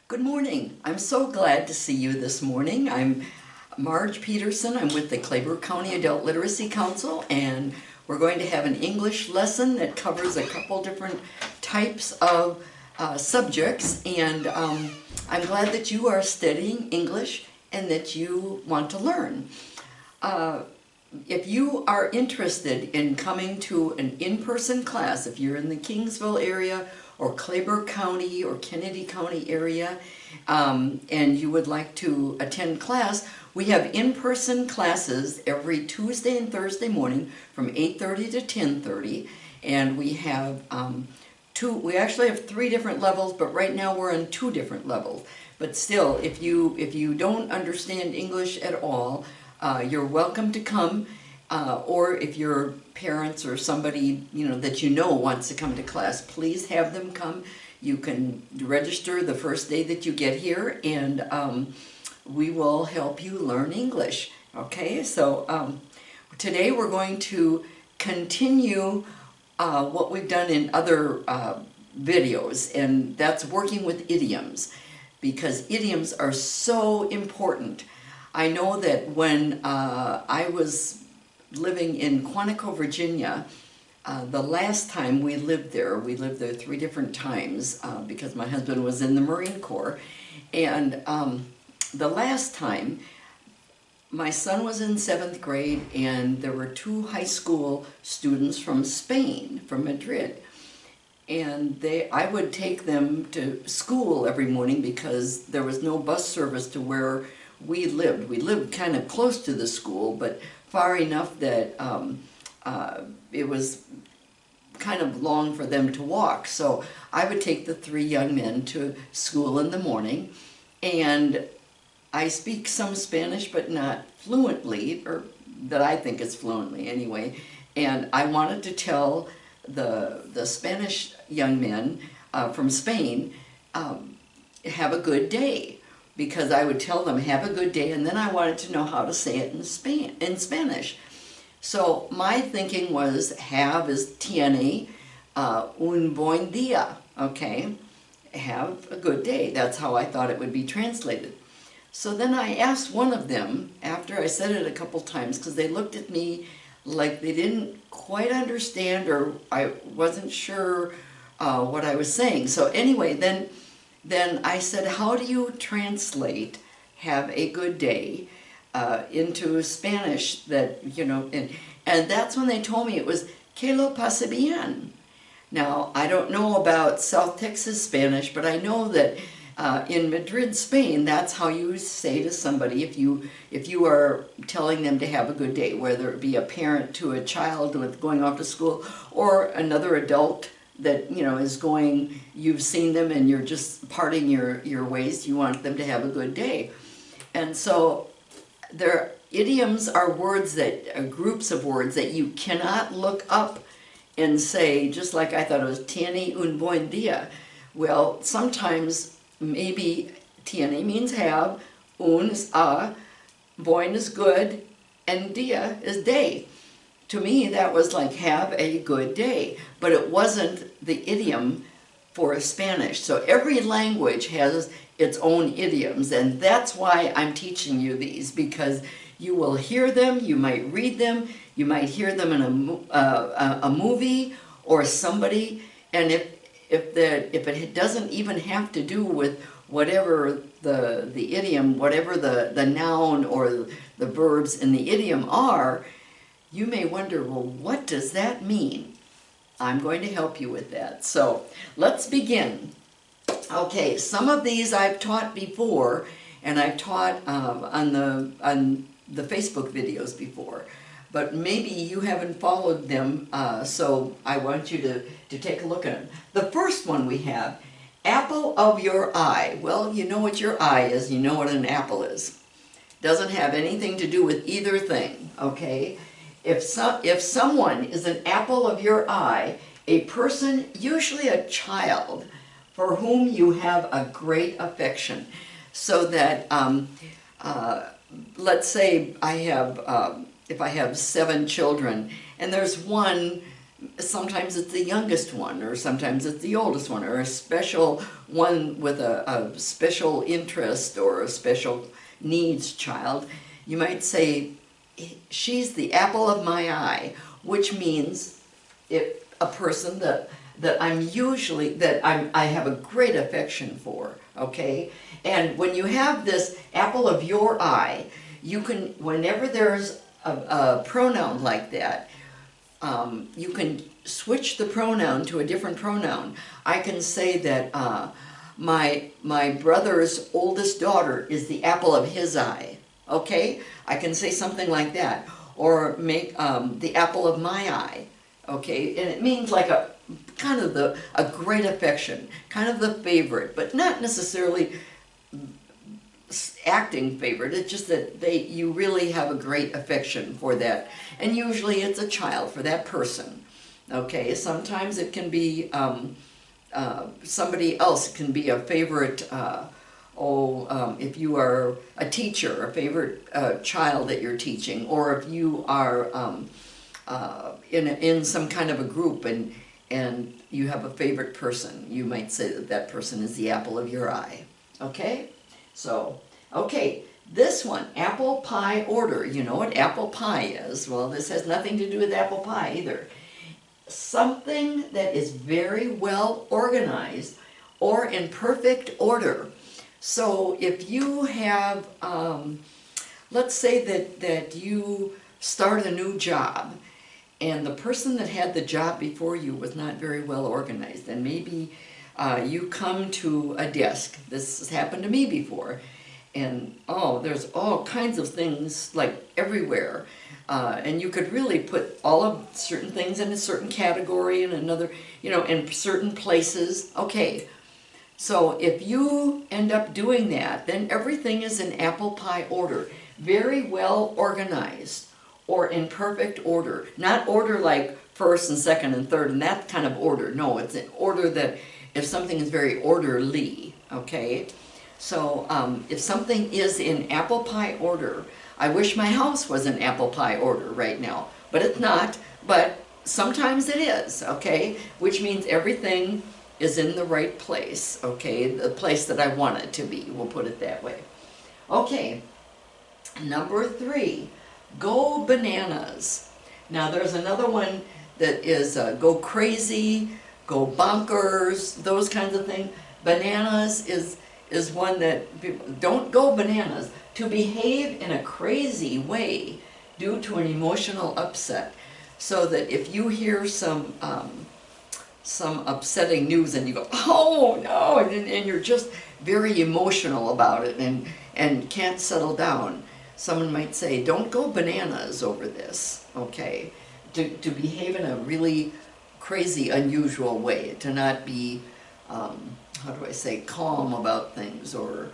Good morning. I'm so glad to see you this morning. I'm Marge Peterson. I'm with the Claybrook County Adult Literacy Council, and we're going to have an English lesson that covers a couple different types of subjects. And I'm glad that you are studying English and that you want to learn. If you are interested in coming to an in-person class, if you're in the Kingsville area or Claybrook County or Kennedy County area, and you would like to attend class, we have in-person classes every Tuesday and Thursday morning from 8:30 to 10:30, and we have we actually have 3 different levels, but right now we're on 2 different levels. But still, if you don't understand English at all, you're welcome to come, or if your parents or somebody that you know wants to come to class, please have them come. You can register the first day that you get here, and we will help you learn English. Okay, so today we're going to continue what we've done in other videos, and that's working with idioms, because idioms are so important. I know that when I was living in Quantico, Virginia, the last time we lived there 3 different times because my husband was in the Marine Corps, and the last time my son was in 7th grade, and there were 2 high school students from Spain, from Madrid, and I would take them to school every morning because there was no bus service to where we lived. We lived kind of close to the school, but far enough that it was kind of long for them to walk. So I would take the 3 young men to school in the morning, and I speak some Spanish, but not fluently, or that I think is fluently anyway. And I wanted to tell the Spanish young men from Spain, have a good day, because I would tell them, have a good day, and then I wanted to know how to say it in Spanish. So my thinking was, have is tiene un buen día, okay? Have a good day. That's how I thought it would be translated. So then I asked one of them, after I said it a couple times, because they looked at me like they didn't quite understand, or I wasn't sure what I was saying. So anyway, then I said, how do you translate have a good day into Spanish, that, and that's when they told me it was que lo pase bien. Now, I don't know about South Texas Spanish, but I know that in Madrid, Spain, that's how you say to somebody if you are telling them to have a good day, whether it be a parent to a child with going off to school, or another adult that is going, you've seen them and you're just parting your ways, you want them to have a good day. And so their idioms are words that groups of words that you cannot look up and say, just like I thought it was tiene un buen día. Well, sometimes maybe tiene means have, un is buen is good, and día is day. To me, that was like, have a good day, but it wasn't the idiom for Spanish. So every language has its own idioms, and that's why I'm teaching you these, because you will hear them, you might read them, you might hear them in a movie or somebody, and if it doesn't even have to do with whatever the idiom, whatever the noun or the verbs in the idiom are, you may wonder, well, what does that mean? I'm going to help you with that. So let's begin. Okay, some of these I've taught before, and I've taught on the Facebook videos before, but maybe you haven't followed them, so I want you to take a look at them. The first one we have, apple of your eye. Well, you know what your eye is, you know what an apple is. Doesn't have anything to do with either thing, okay? If someone is an apple of your eye, a person, usually a child, for whom you have a great affection. So that, let's say if I have 7 children, and there's one sometimes it's the youngest one, or sometimes it's the oldest one, or a special one with a special interest or a special needs child. You might say, she's the apple of my eye, which means a person that I have a great affection for, okay? And when you have this apple of your eye, you can, whenever there's a pronoun like that, you can switch the pronoun to a different pronoun. I can say that my brother's oldest daughter is the apple of his eye, okay? I can say something like that, or make the apple of my eye, okay? And it means like a kind of a great affection, kind of the favorite, but not necessarily acting favorite. It's just that you really have a great affection for that, and usually it's a child for that person. Okay, sometimes it can be somebody else. It can be a favorite. If you are a teacher, a favorite child that you're teaching, or if you are in some kind of a group and you have a favorite person, you might say that person is the apple of your eye. Okay? So, okay, this one, apple pie order. You know what apple pie is. Well, this has nothing to do with apple pie either. Something that is very well organized or in perfect order. So if you have, let's say that you start a new job, and the person that had the job before you was not very well organized, and maybe you come to a desk. This has happened to me before, and there's all kinds of things like everywhere, and you could really put all of certain things in a certain category and another, in certain places. Okay, so if you end up doing that, then everything is in apple pie order, very well organized, or in perfect order. Not order like first and second and third and that kind of order. No, it's an order that if something is very orderly, okay? So if something is in apple pie order, I wish my house was in apple pie order right now, but it's not, but sometimes it is, okay? Which means everything is in the right place, okay? The place that I want it to be, we'll put it that way. Okay, number 3. Go bananas. Now there's another one that is go crazy, go bonkers, those kinds of things. Bananas is one that people, don't go bananas. To behave in a crazy way due to an emotional upset. So that if you hear some upsetting news and you go, oh no, and you're just very emotional about it and can't settle down. Someone might say, don't go bananas over this, okay? To behave in a really crazy, unusual way, to not be, how do I say, calm about things, or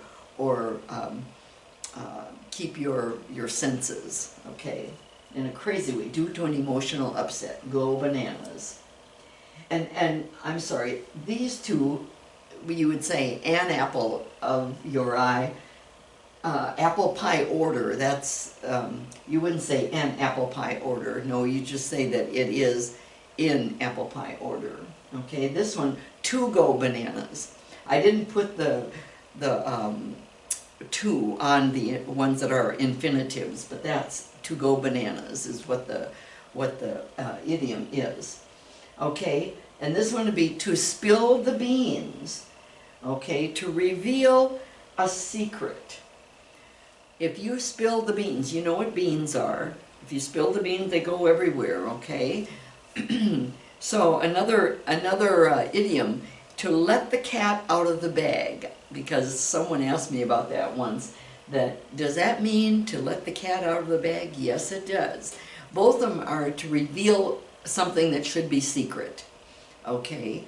keep your senses, okay? In a crazy way, due to an emotional upset, go bananas. And I'm sorry, these two, you would say, an apple of your eye, apple pie order, that's, you wouldn't say an apple pie order. No, you just say that it is in apple pie order. Okay, this one, to go bananas. I didn't put the to on the ones that are infinitives, but that's to go bananas is what the idiom is. Okay, and this one would be to spill the beans. Okay, to reveal a secret. If you spill the beans, you know what beans are. If you spill the beans, they go everywhere, okay? So another idiom, to let the cat out of the bag, because someone asked me about that once, does that mean to let the cat out of the bag? Yes, it does. Both of them are to reveal something that should be secret, okay?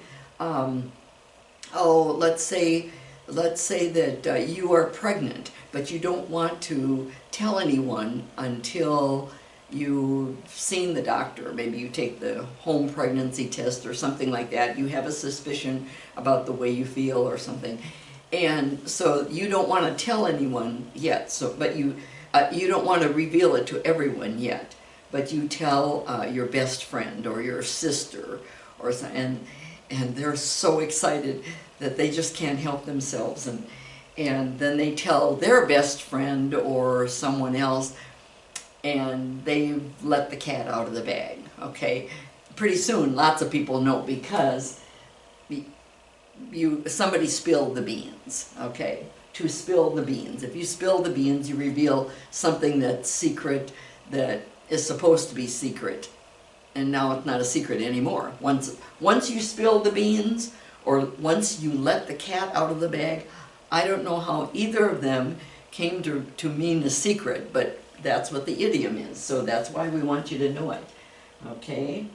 Let's say that you are pregnant, but you don't want to tell anyone until you've seen the doctor. Maybe you take the home pregnancy test or something like that. You have a suspicion about the way you feel or something. And so you don't want to tell anyone yet, but you don't want to reveal it to everyone yet. but you tell your best friend or your sister, or and they're so excited that they just can't help themselves, and then they tell their best friend or someone else, and they let the cat out of the bag. Okay, pretty soon lots of people know, because somebody spilled the beans. Okay, to spill the beans. If you spill the beans, you reveal something that's secret, that is supposed to be secret, and now it's not a secret anymore. Once you spill the beans, or once you let the cat out of the bag, I don't know how either of them came to mean a secret, but that's what the idiom is, so that's why we want you to know it. Okay?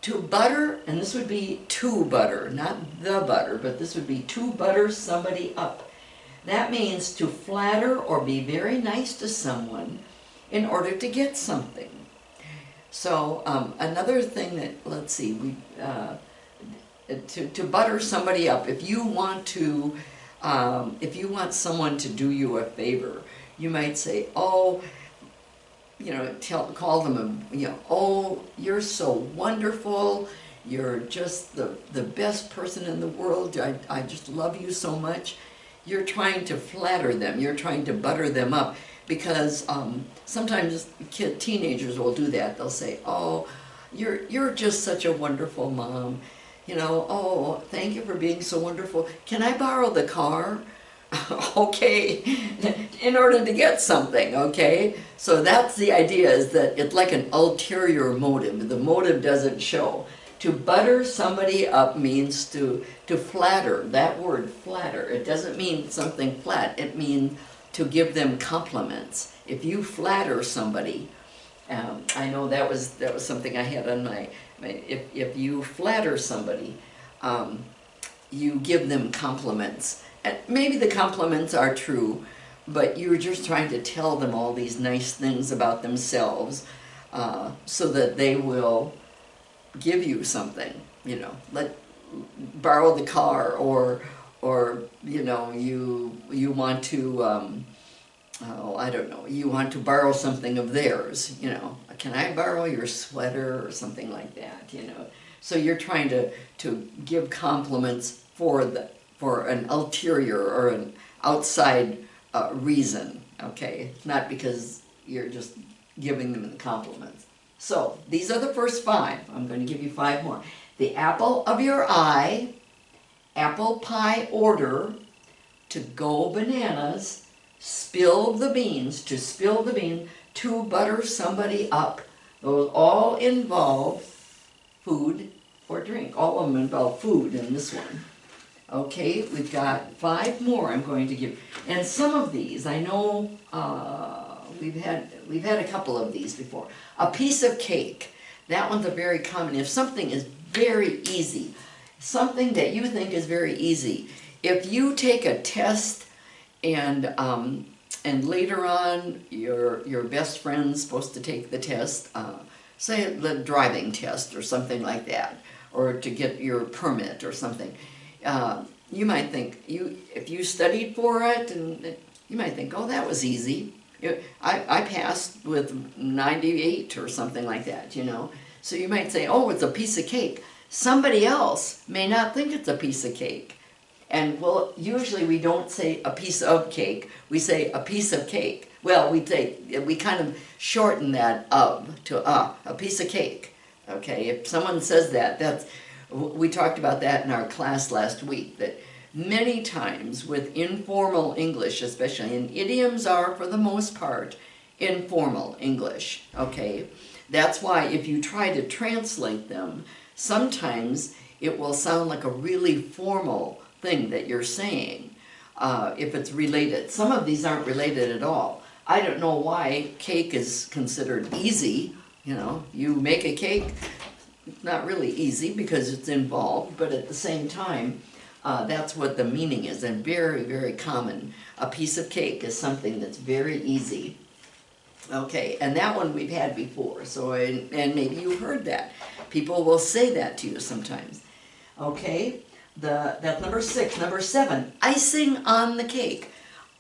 To butter, and this would be to butter, not the butter, but this would be to butter somebody up. That means to flatter or be very nice to someone in order to get something. So another thing that, let's see, to butter somebody up, if you want someone to do you a favor, you might say, oh, call them, oh, you're so wonderful, you're just the best person in the world, I just love you so much. You're trying to flatter them, you're trying to butter them up, because sometimes teenagers will do that. They'll say, oh, you're just such a wonderful mom, oh, thank you for being so wonderful. Can I borrow the car? Okay, in order to get something, okay? So that's the idea, is that it's like an ulterior motive. The motive doesn't show. To butter somebody up means to flatter. That word, flatter, it doesn't mean something flat. It means to give them compliments. If you flatter somebody, I know that was something I had on my if you flatter somebody, you give them compliments. And maybe the compliments are true, but you're just trying to tell them all these nice things about themselves, so that they will give you something, borrow the car, or you want to, I don't know, you want to borrow something of theirs, can I borrow your sweater, or something like that, So you're trying to give compliments for an ulterior or an outside reason, okay? Not because you're just giving them compliments. So, these are the first 5. I'm going to give you 5 more. The apple of your eye, apple pie order, to go bananas, spill the beans, to spill the bean, to butter somebody up. Those all involve food or drink. All of them involve food in this one. Okay, we've got 5 more I'm going to give. And some of these, I know we've had a couple of these before. A piece of cake. That one's a very common. If something is very easy, something that you think is very easy, if you take a test and later on your best friend's supposed to take the test, say the driving test or something like that, or to get your permit or something, you might think, if you studied for it, and you might think, oh, that was easy. I passed with 98 or something like that, So you might say, oh, it's a piece of cake. Somebody else may not think it's a piece of cake. And well, usually we don't say a piece of cake, we say a piece of cake. Well, we kind of shorten that of to a piece of cake. Okay, if someone says that, we talked about that in our class last week, that many times with informal English, especially, and idioms are for the most part informal English, okay? That's why if you try to translate them, sometimes it will sound like a really formal thing that you're saying, if it's related. Some of these aren't related at all. I don't know why cake is considered easy. You make a cake, not really easy because it's involved, but at the same time, that's what the meaning is, and very, very common. A piece of cake is something that's very easy. Okay, and that one we've had before, so, and maybe you've heard that. People will say that to you sometimes. Okay, that's number 6. Number 7, icing on the cake.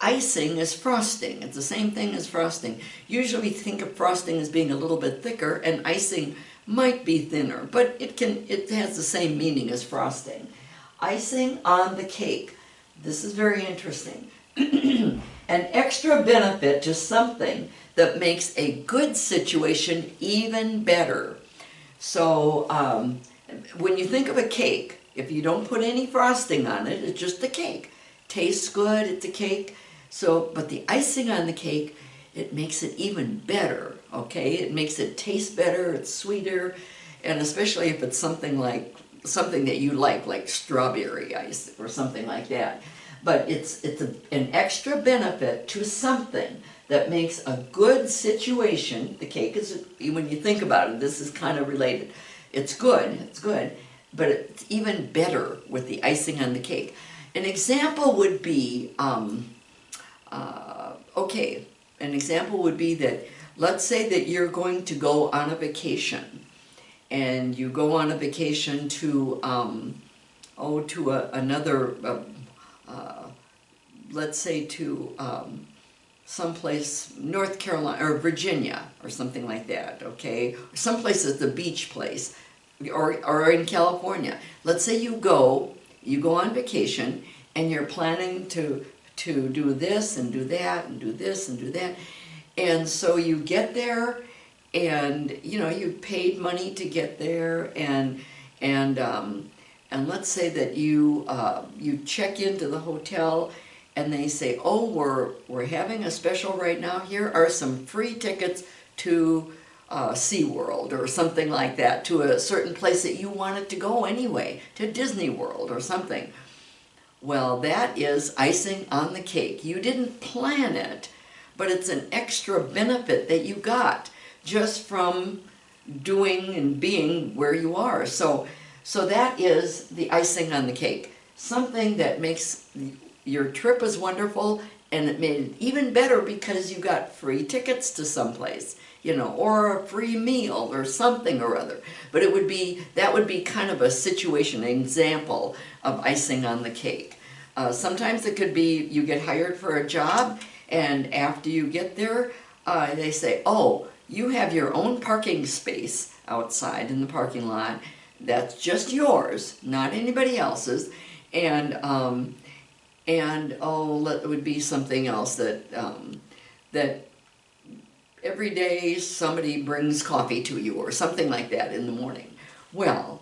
icing is frosting. It's the same thing as frosting. Usually we think of frosting as being a little bit thicker, and icing might be thinner, but it has the same meaning as frosting. Icing on the cake. This is very interesting. An extra benefit to something that makes a good situation even better. So when you think of a cake, if you don't put any frosting on it, it's just a cake. Tastes good, it's a cake. So, but the icing on the cake, it makes it even better, okay? It makes it taste better, it's sweeter, and especially if it's something that you like strawberry ice or something like that. But it's an extra benefit to something that makes a good situation. The cake is, when you think about it, this is kind of related. It's good, but it's even better with the icing on the cake. An example would be, an example would be that, let's say that you're going to go on a vacation, and you go on a vacation to, let's say to someplace, North Carolina or Virginia or something like that, okay? Someplace that's the beach place, or in California. Let's say you go on vacation, and you're planning to do this and do that and do this and do that, and so you get there, and you paid money to get there, and let's say that you check into the hotel, and they say, oh, we're having a special right now. Here are some free tickets to SeaWorld or something like that, to a certain place that you wanted to go anyway, to Disney World or something. Well, that is icing on the cake. You didn't plan it, but it's an extra benefit that you got just from doing and being where you are. So that is the icing on the cake. Something that makes your trip was wonderful, and it made it even better because you got free tickets to someplace, or a free meal or something or other. But that would be kind of a situation, an example of icing on the cake. Sometimes it could be you get hired for a job, and after you get there, they say, oh, you have your own parking space outside in the parking lot. That's just yours, not anybody else's. And it would be something else that every day somebody brings coffee to you or something like that in the morning. Well,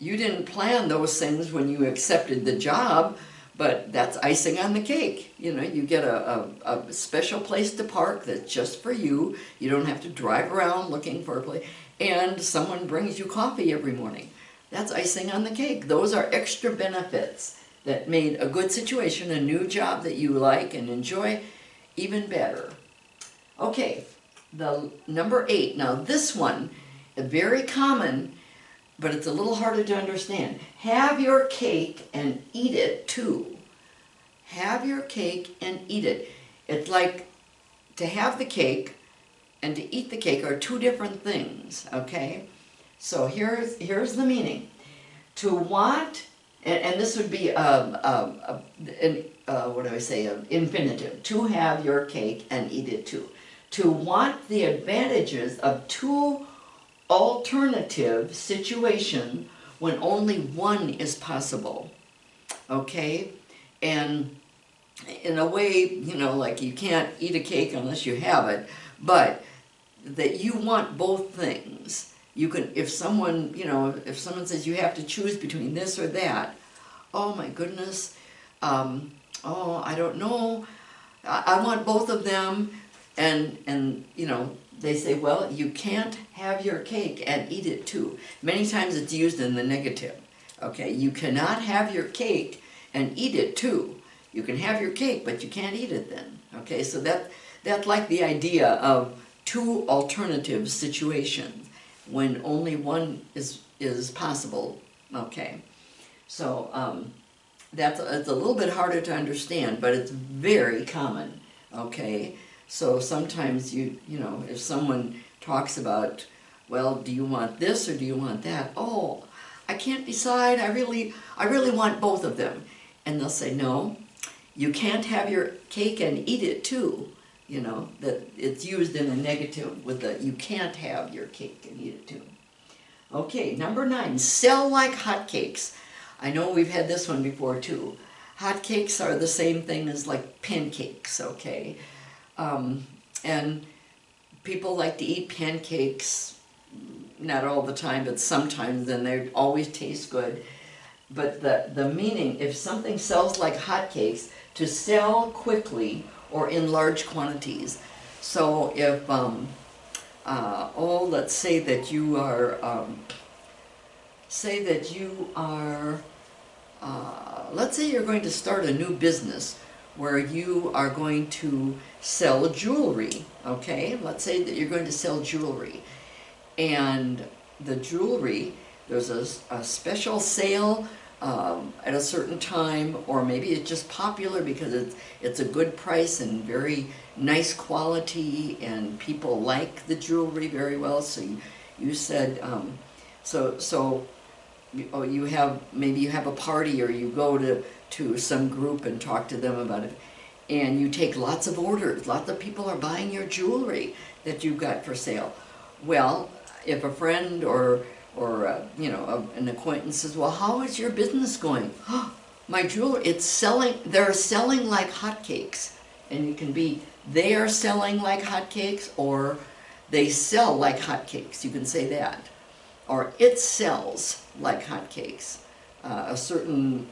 you didn't plan those things when you accepted the job, but that's icing on the cake. You get a special place to park that's just for you. You don't have to drive around looking for a place, and someone brings you coffee every morning. That's icing on the cake. Those are extra benefits that made a good situation, a new job that you like and enjoy, even better. Okay, the number 8. Now this one, very common, but it's a little harder to understand. Have your cake and eat it too. Have your cake and eat it. It's like to have the cake and to eat the cake are two different things, okay? So here's the meaning. To want, and this would be an infinitive. To have your cake and eat it too. To want the advantages of two alternative situations when only one is possible, okay? And in a way, like you can't eat a cake unless you have it, but that you want both things. You can, if someone says you have to choose between this or that, oh my goodness, I don't know, I want both of them, and they say, well, you can't have your cake and eat it too. Many times it's used in the negative, okay? You cannot have your cake and eat it too. You can have your cake, but you can't eat it then, okay? So that's like the idea of two alternative situations when only one is possible, okay? So it's a little bit harder to understand, but it's very common, okay? So sometimes if someone talks about, well, do you want this or do you want that? Oh, I can't decide. I really want both of them. And they'll say, no, you can't have your cake and eat it too. You know, that it's used in a negative with the you can't have your cake and eat it too. Okay, number 9, sell like hotcakes. I know we've had this one before too. Hotcakes are the same thing as like pancakes, okay? And people like to eat pancakes, not all the time, but sometimes, and they always taste good. But the meaning, if something sells like hotcakes, to sell quickly or in large quantities. So if, let's say that you are, let's say you're going to start a new business where you are going to sell jewelry, okay? Let's say that you're going to sell jewelry. And the jewelry, there's a special sale at a certain time, or maybe it's just popular because it's a good price and very nice quality, and people like the jewelry very well. So you said, you have, maybe you have a party, or you go to some group and talk to them about it, and you take lots of orders. Lots of people are buying your jewelry that you've got for sale. Well, if a friend or an acquaintance says, well, how is your business going? Oh, my jewelry, it's selling, they're selling like hotcakes. And you can be, they are selling like hotcakes, or they sell like hotcakes. You can say that. Or it sells like hotcakes, a certain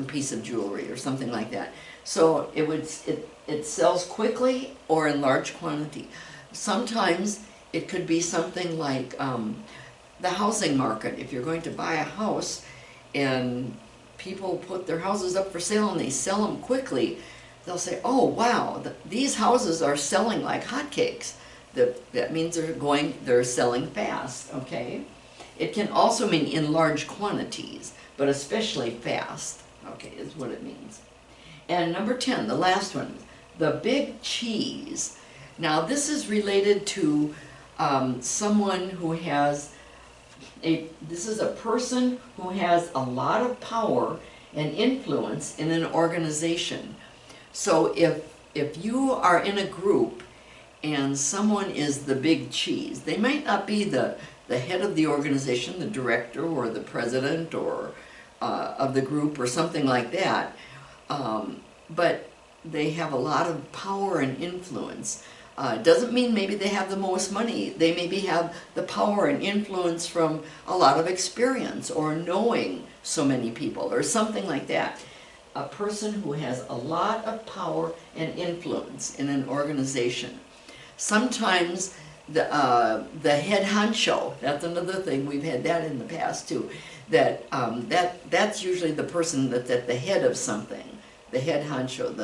piece of jewelry or something like that. So it sells quickly or in large quantity. Sometimes it could be something like the housing market. If you're going to buy a house and people put their houses up for sale and they sell them quickly, they'll say, oh wow, these houses are selling like hotcakes. That means they're selling fast, okay? It can also mean in large quantities, but especially fast, okay, is what it means. And number 10, the last one, the big cheese. Now this is related to someone who has this is a person who has a lot of power and influence in an organization. So if you are in a group and someone is the big cheese, they might not be the head of the organization, the director or the president or of the group or something like that, but they have a lot of power and influence. Doesn't mean maybe they have the most money. They maybe have the power and influence from a lot of experience or knowing so many people or something like that. A person who has a lot of power and influence in an organization. Sometimes the head honcho, that's another thing, we've had that in the past too, that's usually the person that's at the head of something, the head honcho,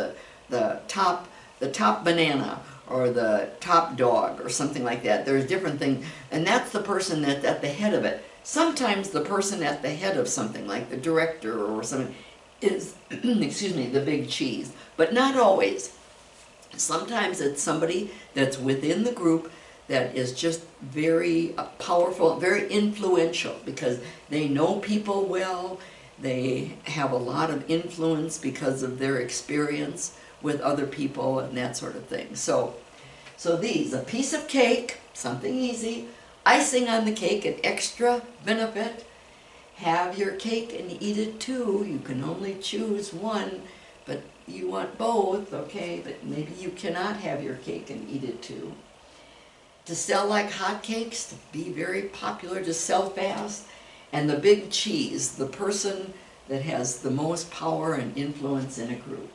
the top banana, or the top dog, or something like that. There's different things, and that's the person that's at the head of it. Sometimes the person at the head of something, like the director or something, is, excuse me, the big cheese, but not always. Sometimes it's somebody that's within the group that is just very powerful, very influential, because they know people well, they have a lot of influence because of their experience with other people and that sort of thing. So these, a piece of cake, something easy, icing on the cake, an extra benefit, have your cake and eat it too. You can only choose one, but you want both, okay, but maybe you cannot have your cake and eat it too. To sell like hotcakes, to be very popular, to sell fast, and the big cheese, the person that has the most power and influence in a group.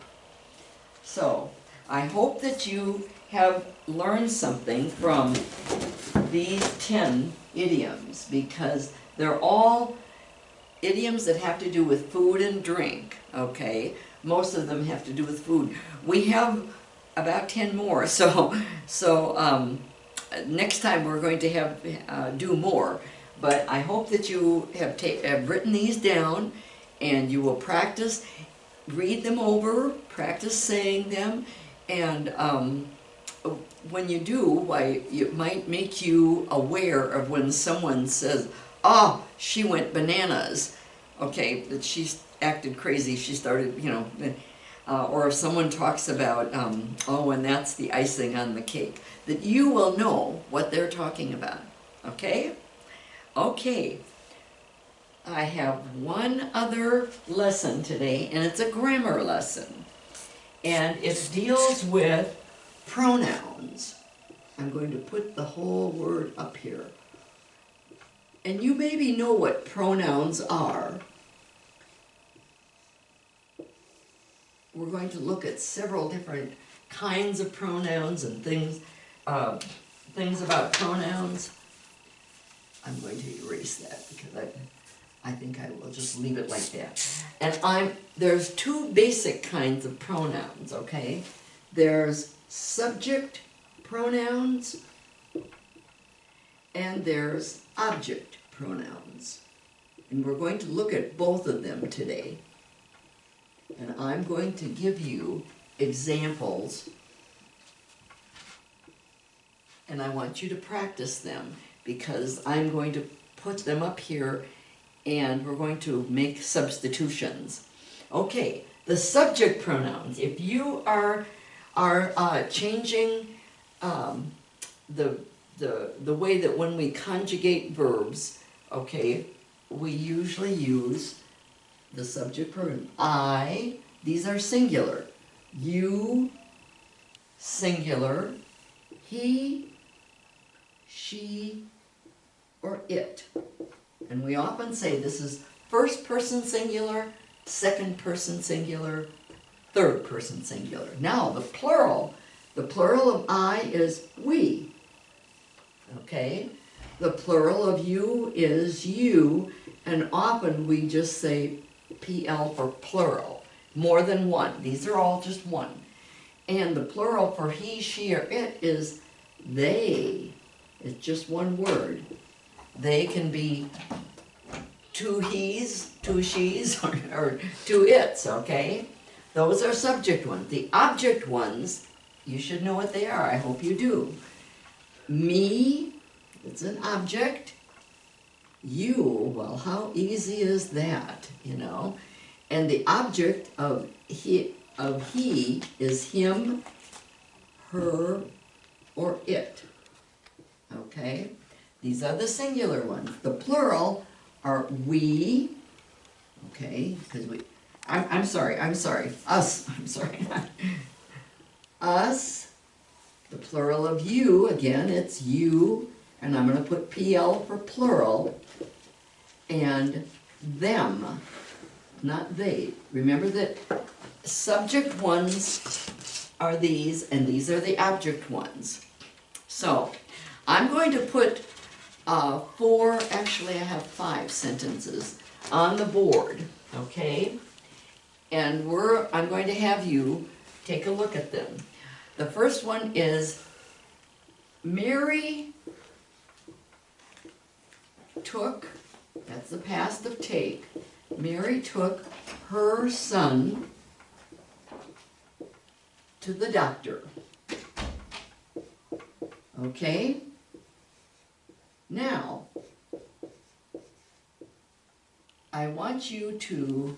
So, I hope that you have learned something from these 10 idioms, because they're all idioms that have to do with food and drink, okay? Most of them have to do with food. We have about 10 more, so next time we're going to have do more. But I hope that you have written these down, and you will practice, read them over, practice saying them, and when you do, it might make you aware of when someone says, oh, she went bananas, okay, that she acted crazy, she started, or if someone talks about, oh, and that's the icing on the cake, that you will know what they're talking about, okay? Okay, I have one other lesson today, and it's a grammar lesson, and it deals with pronouns. I'm going to put the whole word up here. And you maybe know what pronouns are. We're going to look at several different kinds of pronouns and things about pronouns. I'm going to erase that because I think I will just leave it like that. And there's two basic kinds of pronouns, okay? There's subject pronouns and there's object pronouns. And we're going to look at both of them today. And I'm going to give you examples, and I want you to practice them because I'm going to put them up here and we're going to make substitutions. Okay, the subject pronouns. If you are changing the way that when we conjugate verbs, okay, we usually use the subject pronoun. I, these are singular. You, singular. He, she, or it. And we often say this is first person singular, second person singular, third person singular. Now the plural of I is we. Okay? The plural of you is you, and often we just say PL for plural, more than one. These are all just one. And the plural for he, she, or it is they. It's just one word. They can be two he's, two she's, or two it's, okay? Those are subject ones. The object ones, you should know what they are. I hope you do. Me, it's an object. You, well, how easy is that, you know? And the object of he is him, her, or it. Okay? These are the singular ones. The plural are we, okay, because I'm sorry, us, us. The plural of you, again, it's you, and I'm going to put PL for plural, and them, not they. Remember that subject ones are these, and these are the object ones. So, I'm going to put actually I have 5 sentences on the board, okay? And I'm going to have you take a look at them. The first one is, Mary took, that's the past of take, Mary took her son to the doctor. Okay? Now, I want you to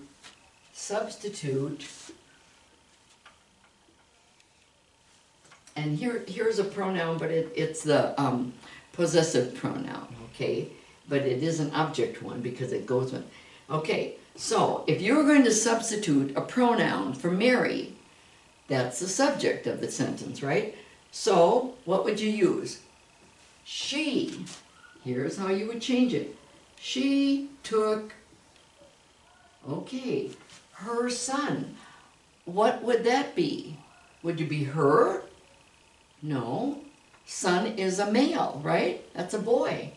substitute, and here's a pronoun, but it's the possessive pronoun, okay? But it is an object one because it goes with. Okay, so if you were going to substitute a pronoun for Mary, that's the subject of the sentence, right? So, what would you use? She. Here's how you would change it. She took, okay, her son. What would that be? Would it be her? No. Son is a male, right? That's a boy.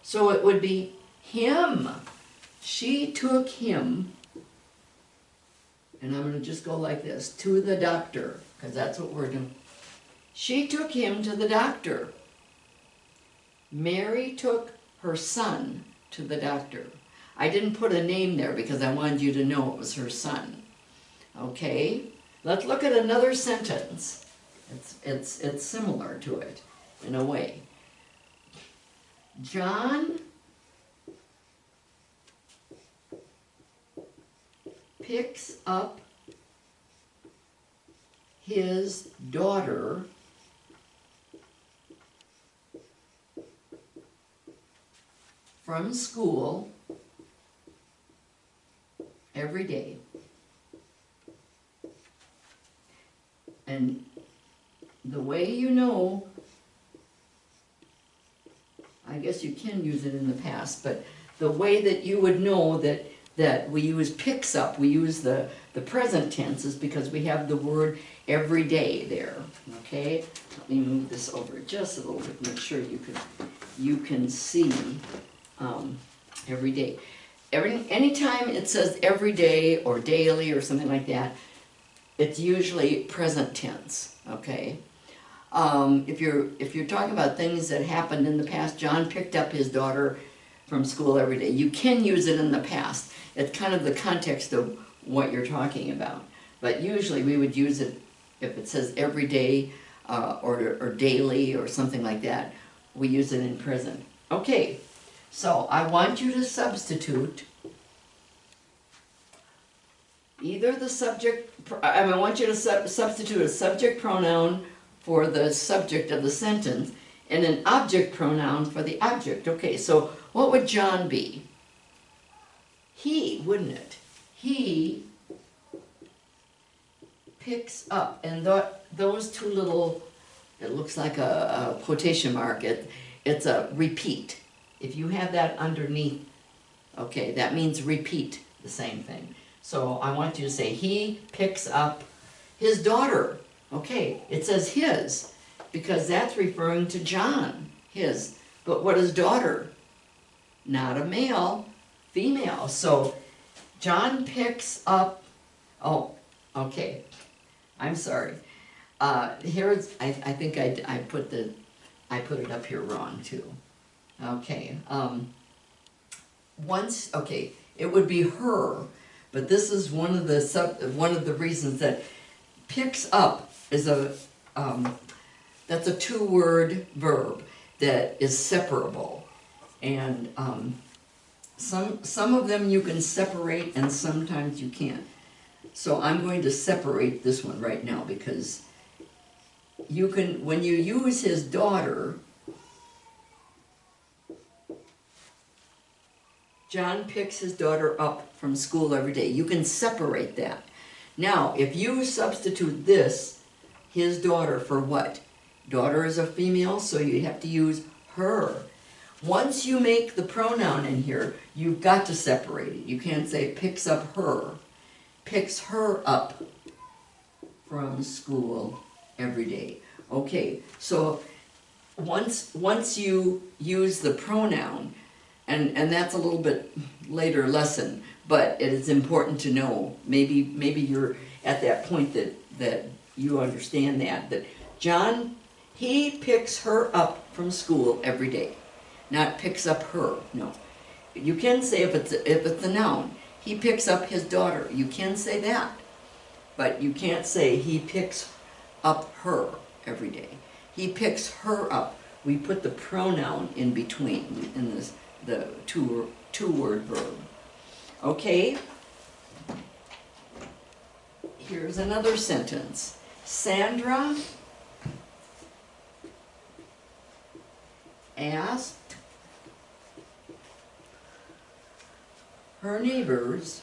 So it would be him. She took him, and I'm going to just go like this, to the doctor, because that's what we're doing. She took him to the doctor. Mary took her son to the doctor. I didn't put a name there because I wanted you to know it was her son. Okay? Let's look at another sentence. It's similar to it in a way. John picks up his daughter from school every day. And the way you know, I guess you can use it in the past, but the way that you would know that we use picks up, we use the present tense, is because we have the word every day there, okay? Let me move this over just a little bit, make sure you can see every day. Anytime it says every day or daily or something like that, it's usually present tense, okay? If you're talking about things that happened in the past, John picked up his daughter from school every day. You can use it in the past. It's kind of the context of what you're talking about. But usually we would use it if it says every day or daily or something like that. We use it in present. Okay, so I want you to substitute either the subject, I want you to substitute a subject pronoun for the subject of the sentence and an object pronoun for the object. Okay, so what would John be? He, wouldn't it? He picks up, and those two little, it looks like a quotation mark, it's a repeat. If you have that underneath, okay, that means repeat, the same thing. So I want you to say, he picks up his daughter. Okay, it says his, because that's referring to John, his. But what is daughter? Not a male, female. So John picks up, oh, okay, I'm sorry. Here's, I think I put it up here wrong too. Okay, okay, it would be her, but this is one of the reasons that picks up is that's a two-word verb that is separable, and some of them you can separate and sometimes you can't. So I'm going to separate this one right now, because you can, when you use his daughter, John picks his daughter up from school every day. You can separate that. Now, if you substitute this, his daughter, for what? Daughter is a female, so you have to use her. Once you make the pronoun in here, you've got to separate it. You can't say picks up her. Picks her up from school every day. Okay, so once you use the pronoun, and that's a little bit later lesson, but it is important to know. Maybe you're at that point that you understand that John, he picks her up from school every day, not picks up her. No, you can say if it's a noun, he picks up his daughter. You can say that, but you can't say he picks up her every day. He picks her up. We put the pronoun in between in this. The two-word verb. Okay, here's another sentence. Sandra asked her neighbors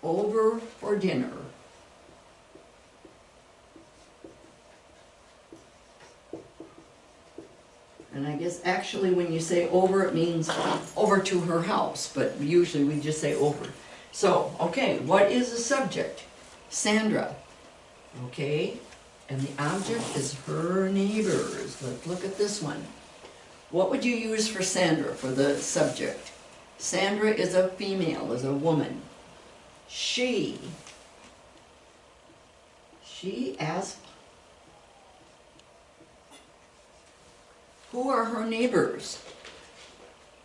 over for dinner. And I guess actually when you say over, it means over to her house, but usually we just say over. So, okay, what is the subject? Sandra. Okay, and the object is her neighbors. Let's look at this one. What would you use for Sandra, for the subject? Sandra is a female, is a woman. She asked, who are her neighbors?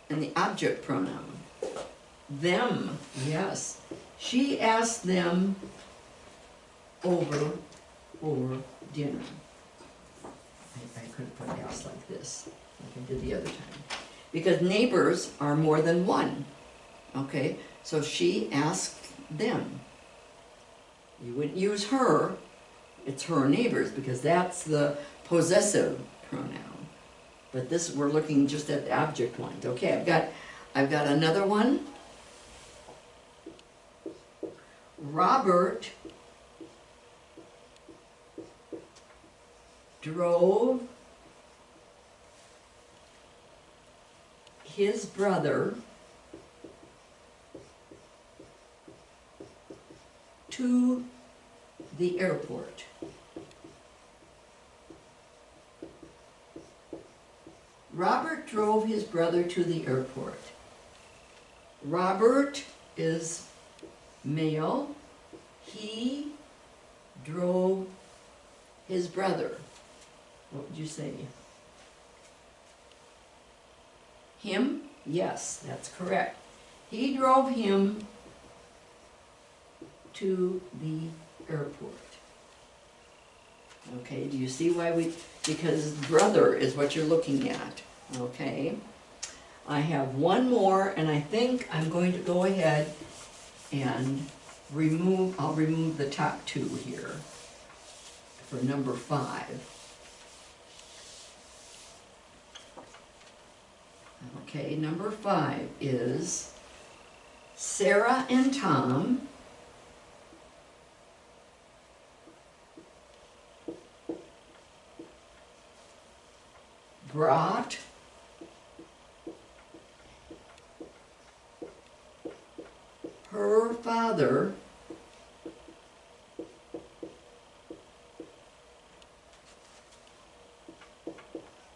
And the object pronoun. Them, yes. She asked them over for dinner. I could have put else like this, like I did the other time. Because neighbors are more than one. Okay? So she asked them. You wouldn't use her, it's her neighbors, because that's the possessive pronoun. But this, we're looking just at the object ones. Okay, I've got another one. Robert drove his brother to the airport. Robert drove his brother to the airport. Robert is male. He drove his brother. What would you say? Him? Yes, that's correct. He drove him to the airport. Okay, do you see why because brother is what you're looking at. Okay, I have one more, and I think I'm going to go ahead and I'll remove the top two here for number 5. Okay, number 5 is Sarah and Tom brought her father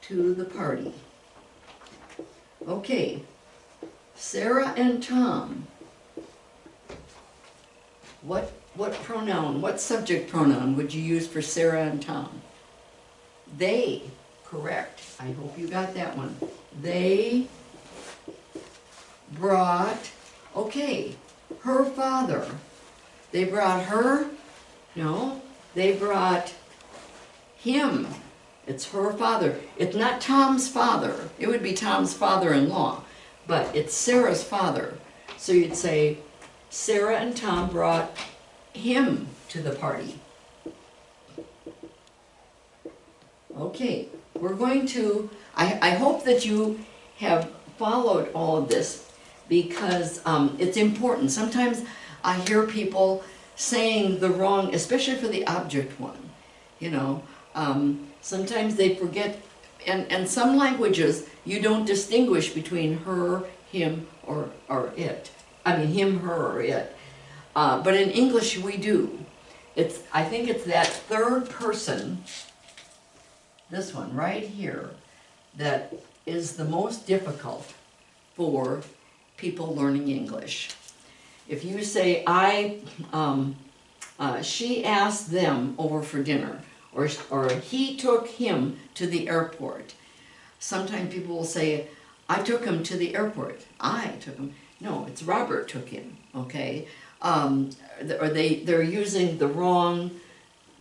to the party. Okay, Sarah and Tom. What pronoun, what subject pronoun would you use for Sarah and Tom? They, correct. I hope you got that one. They brought, okay, her father. They brought her? No, they brought him. It's her father. It's not Tom's father. It would be Tom's father-in-law, but it's Sarah's father. So you'd say, Sarah and Tom brought him to the party. Okay, we're going to, I hope that you have followed all of this, because it's important. Sometimes I hear people saying the wrong, especially for the object one, you know. Sometimes they forget, and some languages you don't distinguish between her, him, or it. I mean him, her, or it. But in English we do. I think it's that third person, this one right here, that is the most difficult for people learning English. If you say, she asked them over for dinner, or he took him to the airport. Sometimes people will say, I took him to the airport. I took him. No, it's Robert took him, okay? Or they're using the wrong,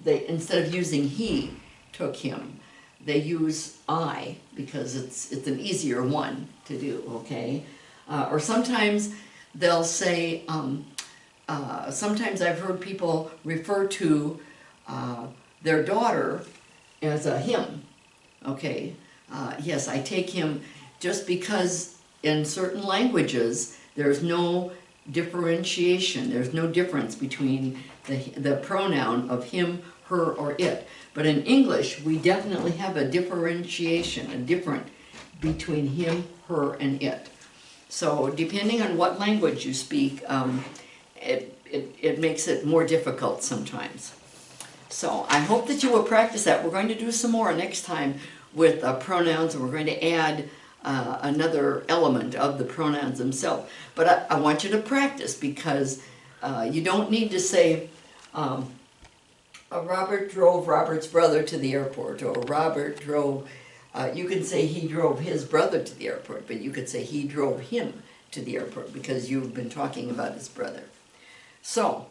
instead of using he took him, they use I, because it's an easier one to do, okay? Or sometimes they'll say, sometimes I've heard people refer to their daughter as a him, okay? Yes, I take him, just because in certain languages there's no differentiation, there's no difference between the pronoun of him, her, or it. But in English, we definitely have a differentiation, a difference between him, her, and it. So depending on what language you speak, it makes it more difficult sometimes. So I hope that you will practice that. We're going to do some more next time with pronouns, and we're going to add another element of the pronouns themselves. But I want you to practice, because you don't need to say, Robert drove Robert's brother to the airport, or Robert drove, you can say he drove his brother to the airport, but you could say he drove him to the airport, because you've been talking about his brother. So,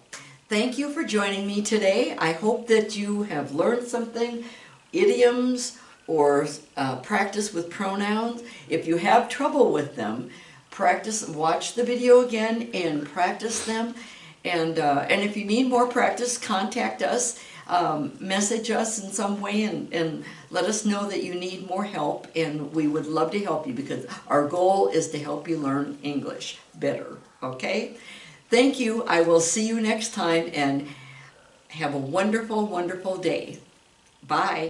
thank you for joining me today. I hope that you have learned something, idioms, or practice with pronouns. If you have trouble with them, practice, watch the video again and practice them. And if you need more practice, contact us, message us in some way, and let us know that you need more help, and we would love to help you, because our goal is to help you learn English better, okay? Thank you. I will see you next time, and have a wonderful, wonderful day. Bye.